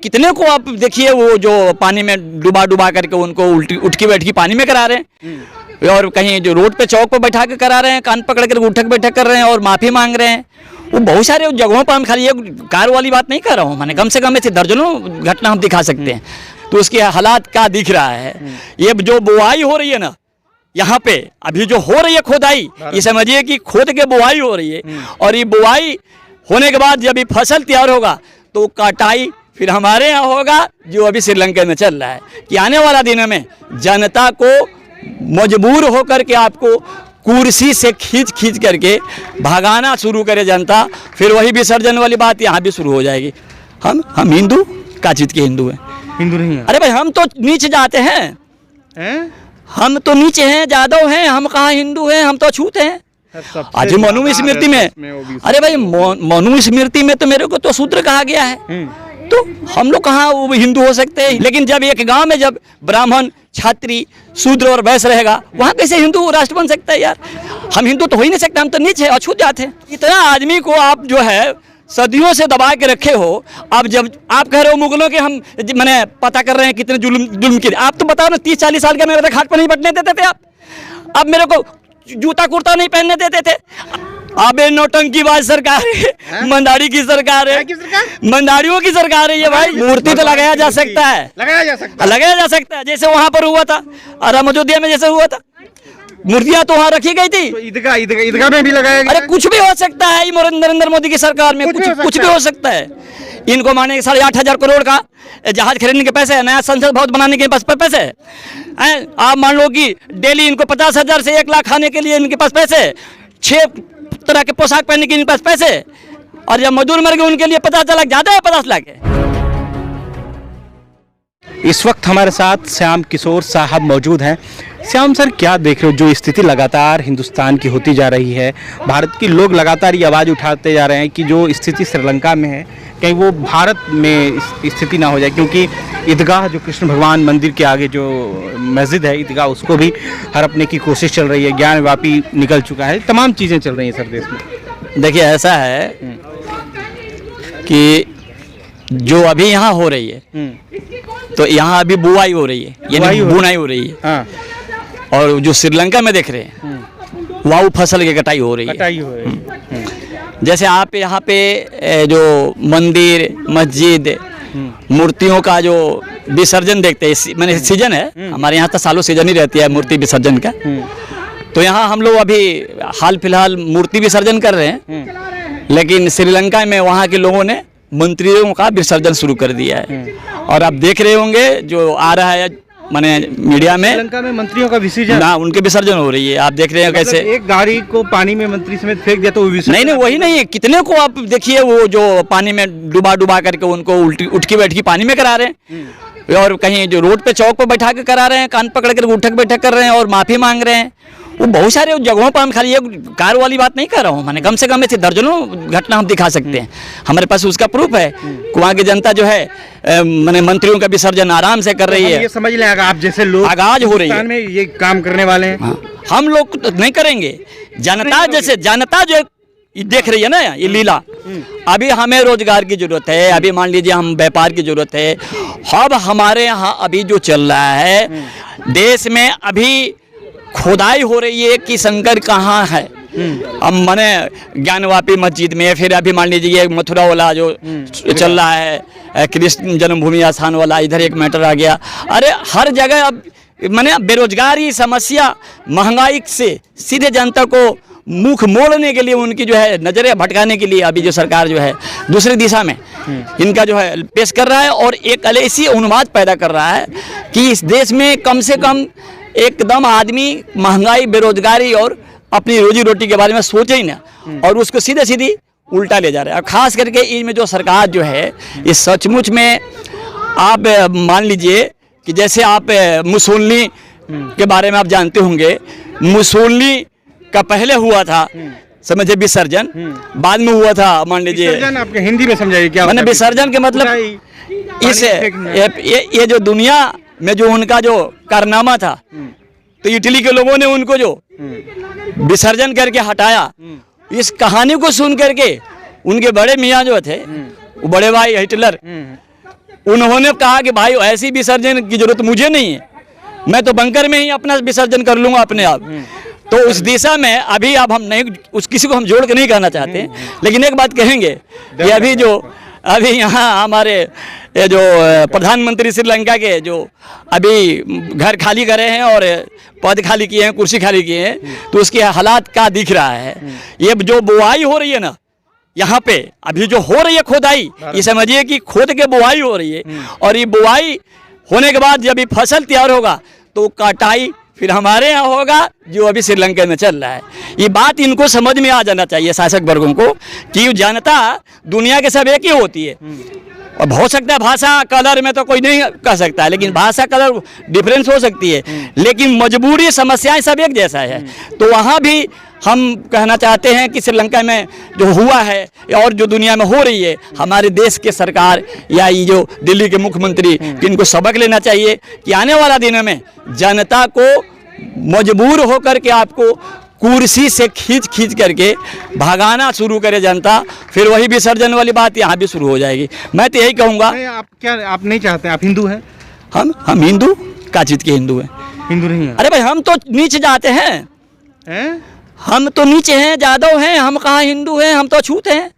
कितने को आप देखिए वो जो पानी में डुबा करके उनको उठ के बैठ के पानी में करा रहे हैं, और कहीं जो रोड पे चौक पे बैठा के करा रहे हैं, कान पकड़ कर उठक बैठक कर रहे हैं और माफ़ी मांग रहे हैं। वो बहुत सारे जगहों पर हम खाली ये कार वाली बात नहीं कर रहा हूँ, मैंने कम से कम ऐसे दर्जनों घटना हम दिखा सकते हैं। तो उसके हालात क्या दिख रहा है, ये जो बुआई हो रही है ना यहाँ पे, अभी जो हो रही है खोदाई, ये समझिए कि खोद के बुआई हो रही है, और ये बुआई होने के बाद जब ये फसल तैयार होगा तो कटाई फिर हमारे यहाँ होगा, जो अभी श्रीलंका में चल रहा है। कि आने वाला दिनों में जनता को मजबूर होकर के आपको कुर्सी से खींच करके भगाना शुरू करे जनता, फिर वही विसर्जन वाली बात यहाँ भी शुरू हो जाएगी। हम हिंदू का चीज के हिंदू हैं, हिंदू नहीं है। अरे भाई हम तो नीचे जाते हैं, हम तो नीचे हैं, जादव हैं, हम कहाँ हिंदू हैं, हम तो अछूत हैं। आज मनुस्मृति में, अरे भाई मनुस्मृति में तो मेरे को तो शूद्र कहा गया है, तो हम लोग कहाँ वो हिंदू हो सकते हैं। लेकिन जब एक गांव में जब ब्राह्मण, क्षत्रिय, शूद्र और वैश्य रहेगा, वहाँ कैसे हिंदू राष्ट्र बन सकता है यार। हम हिंदू तो हो ही नहीं सकते, हम तो नीचे अछूत जाते हैं। इतना आदमी को आप जो है सदियों से दबा के रखे हो। अब जब आप कह रहे हो मुगलों के हम मैंने पता कर रहे हैं कितने जुल्म किए, आप तो बताओ ना 30-40 साल का मेरे घाट पर नहीं बैठने देते थे आप। अब मेरे को जूता कुर्ता नहीं पहनने देते थे। अबे नौटंकीबाज सरकार है, मंदारी की सरकार है, मंदारियों की सरकार है ये भाई। मूर्ति तो लगाया जा सकता है, लगाया जा सकता है, जैसे वहां पर हुआ था अयोध्या में जैसे हुआ था, मूर्तियां तो वहाँ रखी गई थी, तो ईदगाह में भी लगाया गया। अरे कुछ भी हो सकता है नरेंद्र मोदी की सरकार में, कुछ भी हो सकता है। इनको माने 8,500 करोड़ का जहाज खरीदने के पैसे, नया संसद भवन बनाने के पास पैसे हैं। आप मान लो कि डेली इनको 50,000 से 1 लाख खाने के लिए इनके पास पैसे, 6 तरह के पोशाक पहनने के इनके पास पैसे, और जब मजदूर मर गए उनके लिए 50 लाख ज्यादा है, 50 लाख है। इस वक्त हमारे साथ श्याम किशोर साहब मौजूद हैं। श्याम सर, क्या देख रहे हो जो स्थिति लगातार हिंदुस्तान की होती जा रही है, भारत के लोग लगातार ये आवाज़ उठाते जा रहे हैं कि जो स्थिति श्रीलंका में है कहीं वो भारत में स्थिति ना हो जाए, क्योंकि ईदगाह जो कृष्ण भगवान मंदिर के आगे जो मस्जिद है ईदगाह, उसको भी हड़पने की कोशिश चल रही है, ज्ञानवापी निकल चुका है, तमाम चीज़ें चल रही हैं सर देश में। देखिए ऐसा है कि जो अभी यहाँ हो रही है, तो यहाँ अभी बुआई हो रही है, यानी बुनाई हो रही है। हाँ। और जो श्रीलंका में देख रहे हैं वहाँ फसल की कटाई हो रही है। जैसे आप यहाँ पे जो मंदिर, मस्जिद, मूर्तियों का जो विसर्जन देखते हैं, मैंने सीजन है हमारे यहाँ तो सालों सीजन ही रहती है मूर्ति विसर्जन का, तो यहाँ हम लोग अभी हाल फिलहाल मूर्ति विसर्जन कर रहे हैं। लेकिन श्रीलंका में वहाँ के लोगों ने मंत्रियों का विसर्जन शुरू कर दिया है, और आप देख रहे होंगे जो आ रहा है माने मीडिया में, श्रीलंका में मंत्रियों का विसर्जन ना, उनके विसर्जन हो रही है। आप देख रहे हैं कैसे एक गाड़ी को पानी में मंत्री समेत फेंक दिया, तो नहीं वही नहीं है, कितने को आप देखिए वो जो पानी में डुबा करके उनको उठ के बैठ के पानी में करा रहे हैं, और कहीं जो रोड पे चौक पे बैठा के करा रहे हैं, कान पकड़ कर उठक बैठक कर रहे हैं और माफ़ी मांग रहे हैं। वो बहुत सारे जगहों पर हम खाली ये कार वाली बात नहीं कर रहा हूँ, मैंने कम से कम ऐसे दर्जनों घटना हम दिखा सकते हैं, हमारे पास उसका प्रूफ है। वहाँ की जनता जो है मैंने मंत्रियों का विसर्जन आराम से कर रही है। ये समझ लें आप जैसे लोग आगाज हो रही है में ये काम करने वाले हैं। हाँ, हम लोग तो नहीं करेंगे, जनता जैसे जनता जो देख रही है ना ये लीला। अभी हमें रोजगार की जरूरत है, अभी मान लीजिए हम व्यापार की जरूरत है। अब हमारे यहाँ अभी जो चल रहा है देश में, अभी खोदाई हो रही है कि शंकर कहाँ है। अब मैंने ज्ञानवापी मस्जिद में, फिर अभी मान लीजिए मथुरा वाला जो चल रहा है कृष्ण जन्मभूमि स्थान वाला, इधर एक मैटर आ गया। अरे हर जगह अब मैंने बेरोजगारी समस्या, महंगाई से सीधे जनता को मुख मोड़ने के लिए, उनकी जो है नजरें भटकाने के लिए अभी जो सरकार जो है दूसरी दिशा में इनका जो है पेश कर रहा है, और एक ऐसी उन्माद पैदा कर रहा है कि इस देश में कम से कम एकदम आदमी महंगाई, बेरोजगारी और अपनी रोजी रोटी के बारे में सोचे ही ना, और उसको सीधे सीधी उल्टा ले जा रहा है। खास करके इनमें जो सरकार जो है ये सचमुच में, आप मान लीजिए कि जैसे आप मुसोलिनी के बारे में आप जानते होंगे, मुसोलिनी का पहले हुआ था समझे विसर्जन, बाद में हुआ था मान लीजिए। विसर्जन आपके हिंदी में समझाइए क्या मैंने विसर्जन के मतलब इस ये जो दुनिया में जो उनका जो कारनामा था, तो इटली के लोगों ने उनको जो विसर्जन करके हटाया, इस कहानी को सुन करके उनके बड़े मियाँ जो थे, वो बड़े भाई हिटलर, उन्होंने कहा कि भाई ऐसी विसर्जन की जरूरत मुझे नहीं है, मैं तो बंकर में ही अपना विसर्जन कर लूंगा अपने आप। तो उस दिशा में अभी अब हम नहीं, उस किसी को हम जोड़ के नहीं कहना चाहते, लेकिन एक बात कहेंगे कि अभी यहाँ हमारे ये जो प्रधानमंत्री श्रीलंका के जो अभी घर खाली करे हैं और पद खाली किए हैं, कुर्सी खाली किए हैं, तो उसके हालात क्या दिख रहा है। ये जो बुआई हो रही है ना यहाँ पे, अभी जो हो रही है खोदाई, ये समझिए कि खोद के बुआई हो रही है, और ये बुआई होने के बाद जब ये फसल तैयार होगा तो कटाई फिर हमारे यहाँ होगा, जो अभी श्रीलंका में चल रहा है। ये बात इनको समझ में आ जाना चाहिए शासक वर्गों को कि जनता दुनिया के सब एक ही होती है। और हो सकता है भाषा कलर में तो कोई नहीं कह सकता है, लेकिन भाषा कलर डिफरेंस हो सकती है, लेकिन मजबूरी समस्याएं सब एक जैसा है। तो वहाँ भी हम कहना चाहते हैं कि श्रीलंका में जो हुआ है और जो दुनिया में हो रही है, हमारे देश के सरकार या ये जो दिल्ली के मुख्यमंत्री, इनको सबक लेना चाहिए कि आने वाला दिनों में जनता को मजबूर होकर के आपको कुर्सी से खींच करके भगाना शुरू करे जनता, फिर वही विसर्जन वाली बात यहाँ भी शुरू हो जाएगी। मैं तो यही कहूँगा। आप नहीं चाहते? आप हिंदू हैं? हम हिंदू का चीज के हिंदू हैं? हिंदू नहीं है। अरे भाई हम तो नीचे जाते हैं, हम तो नीचे हैं, जादव हैं, हम कहाँ हिंदू हैं, हम तो अछूत हैं।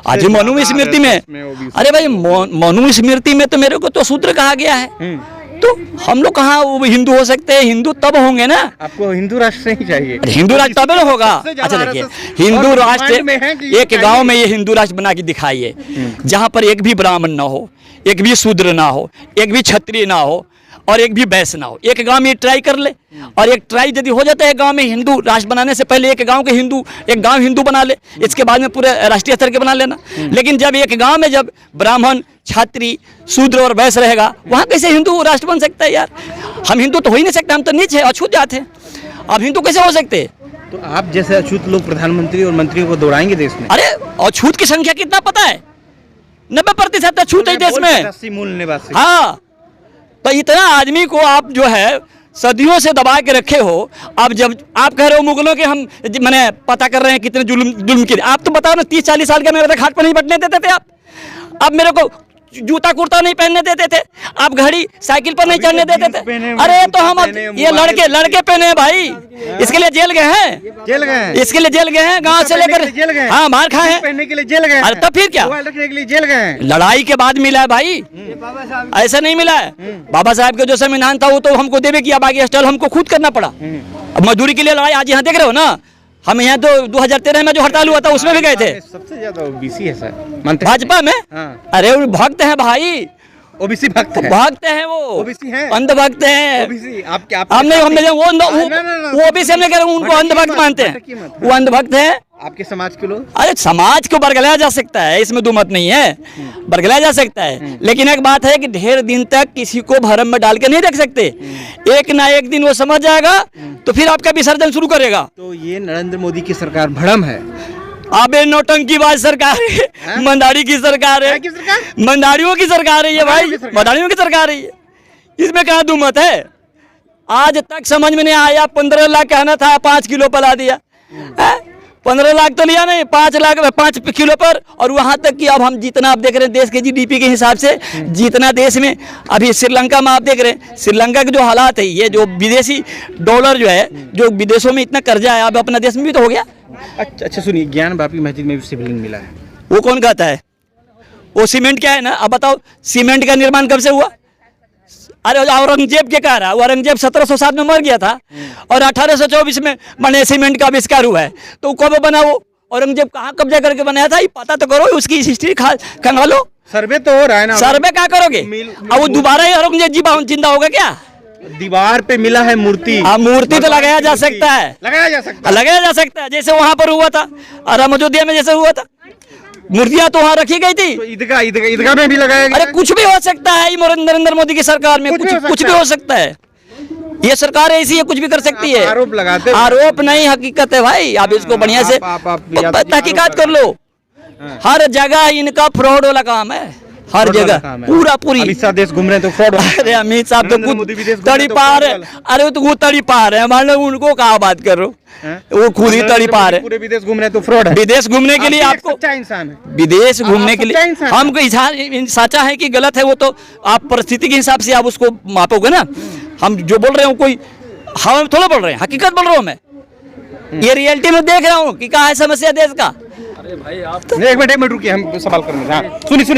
आज मनुस्मृति में, अरे भाई मनुस्मृति में तो मेरे को तो शूद्र कहा गया है, तो हम लोग कहाँ वो हिंदू हो सकते हैं? हिंदू तब होंगे ना। आपको हिंदू राष्ट्र नहीं चाहिए? हिंदू राष्ट्र तब होगा। अच्छा देखिए, हिंदू राष्ट्र एक गांव में ये हिंदू राष्ट्र बना के दिखाइए, जहाँ पर एक भी ब्राह्मण ना हो, एक भी शूद्र ना हो, एक भी क्षत्रिय ना हो और एक भी वैश्य ना हो। एक गांव में ट्राई कर ले, और एक ट्राई यदि हो जाता है गांव में हिंदू राष्ट्र बनाने से पहले एक गांव के हिंदू, एक गांव हिंदू बना ले, इसके बाद में पूरे राष्ट्रीय स्तर के बना लेना। लेकिन जब एक गांव में जब ब्राह्मण, छात्री, शूद्र और वैश्य रहेगा, वहाँ कैसे हिंदू राष्ट्र बन सकता है यार? हम हिंदू तो हो ही नहीं सकते, हम तो नीच है, अछूत जात है। अब हिंदू कैसे हो सकते? तो आप जैसे अछूत लोग प्रधानमंत्री और मंत्रियों को दौड़ाएंगे देश में? अरे अछूत की संख्या कितना पता है? 90% अछूत है देश में। मूल निवासी। हाँ, तो इतना आदमी को आप जो है सदियों से दबा के रखे हो। अब जब आप कह रहे हो मुगलों के हम मैंने पता कर रहे हैं कितने जुल्म किए, आप तो बताओ ना, 30-40 साल का मेरे घाट पर नहीं बैठने देते थे आप। अब मेरे को जूता कुर्ता नहीं पहनने देते थे, आप घड़ी साइकिल पर नहीं चढ़ने देते थे। अरे तो हम ये लड़के पहने हैं भाई, इसके लिए जेल गए हैं, इसके लिए जेल गए हैं, गांव से लेकर, हाँ मार खाए हैं, पहनने के लिए जेल गए। अरे तब फिर क्या, जेल गए? लड़ाई के बाद मिला है भाई, ऐसा नहीं मिला है। बाबा साहब का जो संविधान था वो तो हमको देवे किया, बाकी स्टाइल हमको खुद करना पड़ा। अब मजदूरी के लिए लड़ाई आज यहाँ देख रहे हो ना, हम यहाँ तो 2013 में जो हड़ताल हुआ था उसमें भी गए थे। सबसे ज्यादा ओबीसी है सर भाजपा में। हाँ। अरे वो भक्त हैं भाई, ओबीसी भक्त हैं वो, ओबीसी हैं, अंधभक्त हैं। ओबीसी हमने वो ओबीसी हमने कह रहे उनको अंधभक्त मानते हैं, वो अंधभक्त हैं। आपके समाज के लोग? अरे समाज को बरगलाया जा सकता है, इसमें दो मत नहीं है, बरगलाया जा सकता है, लेकिन एक बात है कि ढेर दिन तक किसी को भरम में डाल के नहीं रख सकते। एक ना एक दिन वो समझ जाएगा तो फिर आपका विसर्जन शुरू करेगा। तो ये नरेंद्र मोदी की सरकार भ्रम है? अबे नौटंकीबाज सरकार है, मंदारी की सरकार है, मंदारियों की सरकार है ये भाई, मंदारियों की सरकार है ये, इसमें कहाँ दो मत है? आज तक समझ में नहीं आया, 15 लाख कहना था, 5 किलो पर ला दिया। 15 लाख तो लिया नहीं, 5 किलो पर। और वहाँ तक कि अब हम जितना आप देख रहे हैं देश के जीडीपी के हिसाब से, जितना देश में अभी श्रीलंका में आप देख रहे हैं, श्रीलंका के जो हालात है, ये जो विदेशी डॉलर जो है, जो विदेशों में इतना कर्जा है, अब अपना देश में भी तो हो गया। अच्छा सुनिए, ज्ञान वापी मस्जिद में भी शिवलिंग मिला है, वो कौन कहता है? वो सीमेंट क्या है ना, अब बताओ सीमेंट का निर्माण कब से हुआ? अरे औरंगजेब के कह रहा है, औरंगजेब 1707 में मर गया था और 1824 में मैंने सीमेंट का आविष्कार हुआ है। तो कब बना वो? औरंगजेब कहाँ कब्जा करके बनाया था, ये पता तो करो, उसकी हिस्ट्री खंगालो। सर्वे तो हो रहा है ना, सर्वे क्या करोगे? अब वो दोबारा ही औरंगजेब जी जिंदा होगा क्या? दीवार पे मिला है मूर्ति। हाँ, मूर्ति तो लगाया जा सकता है, लगाया जा सकता है, जैसे वहां पर हुआ था और अयोध्या में जैसे हुआ था, मूर्तियां तो वहाँ रखी गई थी। तो ईदगाह में भी लगाया गया। अरे कुछ भी हो सकता है नरेंद्र मोदी की सरकार में, कुछ भी हो सकता है। ये सरकार ऐसी है, कुछ भी कर सकती है। आरोप लगाते, आरोप नहीं हकीकत है भाई। आप इसको बढ़िया से तहकीकात कर लो। हर जगह इनका फ्रॉड वाला काम है, हर fraud वाला जगह काम है। पूरा पूरी। अमित शाह देश घूम रहे हैं तो फ्रॉड। अरे अमित साहब तो नरेंद्र मोदी भी देश खुद घूम रहे तड़ी तो पा fraud रहे, वाला। अरे तो वो तड़ी पा रहे हैं, मान लो उनको कहाँ बात कर रहे हो, हैं? वो खुद ही तड़ी पा रहे। पूरे विदेश घूम रहे हैं तो फ्रॉड है। विदेश घूमने के लिए आप भी एक आपको, सच्चा इंसान है। विदेश घूमने आप के सच्चा लिए इंसान हम सच्चा है कि गलत है वो तो आप परिस्थिति के हिसाब से आप उसको मापोगे ना। हम जो बोल रहे हो कोई हवा में थोड़ा बोल रहे हैं, हकीकत बोल रहा हूँ मैं, ये रियलिटी में देख रहा हूँ कि कहाँ है समस्या देश का। नहीं, एक मिनट रुकिए, हम सवाल करेंगे। हाँ,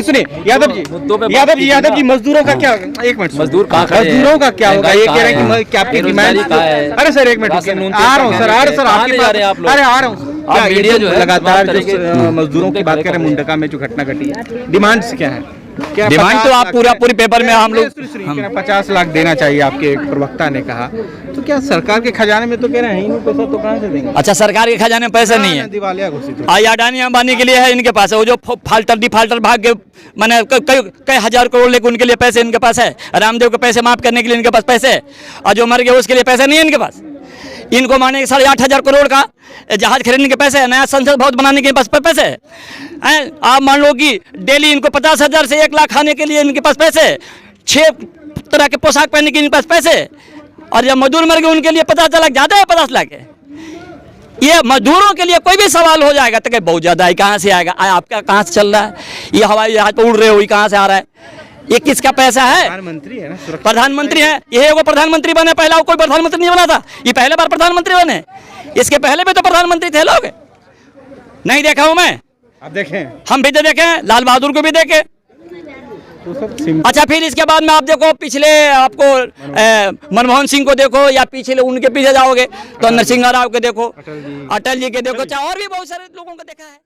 सुनिए यादव जी मजदूरों का क्या, एक मिनट, मजदूर कहाँ खड़े हैं? मजदूरों का क्या होगा, ये कह रहे हैं महंगाई कि क्या आपकी बेरोजगारी डिमांड। कहाँ है? अरे सर एक मिनट रुकिए, राशन आ रहा हूँ सर, कहाँ आपकी ले जा रहे हैं आप लोग? अरे आ रहा हूँ। क्या ये मीडिया जो है लगातार तमाम तरह जो के मजदूरों की बात कर रहे हैं, मुंडका में जो घटना घटी है, डिमांड्स क्या है? क्या डिमांड 50 तो आप लाख पूरा पूरी पेपर में हम लोग 50 लाख देना चाहिए, आपके एक प्रवक्ता ने कहा। तो क्या सरकार के खजाने में तो कह रहे हैं ही नहीं पैसा, तो कहाँ से देंगे? अच्छा, सरकार के खजाने में पैसा नहीं है, दिवालिया घोषित है। आई अडानी अंबानी के लिए है, इनके पास है। वो जो डिफाल्टर भाग के मैंने कई हजार करोड़ लेके उनके लिए पैसे इनके पास है। रामदेव के पैसे माफ करने के लिए इनके पास पैसे है, और जो मर गए उसके लिए पैसे नहीं है इनके पास। इनको माने 8,500 करोड़ का जहाज खरीदने के पैसे है, नया संसद भवन बनाने के पास पैसे हैं। आप मान लो कि डेली इनको 50,000 से 1 लाख खाने के लिए इनके पास पैसे, 6 तरह के पोशाक पहनने के इनके पास पैसे, और जब मजदूर मर गए उनके लिए 50 लाख ज़्यादा है, 50 लाख है। ये मजदूरों के लिए कोई भी सवाल हो जाएगा तो क्या बहुत ज़्यादा है, कहाँ से आएगा? आपका कहाँ से चल रहा है? ये हवाई जहाज पर उड़ रहे हो, ये कहाँ से आ रहा है? ये किसका पैसा है? प्रधानमंत्री है ना, सुरक्षा प्रधानमंत्री है, ये वो प्रधानमंत्री बने, पहला कोई प्रधानमंत्री नहीं बना था, ये पहले बार प्रधानमंत्री बने। इसके पहले भी तो प्रधानमंत्री थे लोग, नहीं देखा हूं मैं। आप देखें, हम भी तो देखे, लाल बहादुर को भी देखे। तो सब अच्छा, फिर इसके बाद में आप देखो पिछले, आपको मनमोहन सिंह को देखो, या पिछले उनके पीछे जाओगे तो नरसिंह राव के देखो, अटल जी के देखो, चाहे और भी बहुत सारे लोगों को देखा है।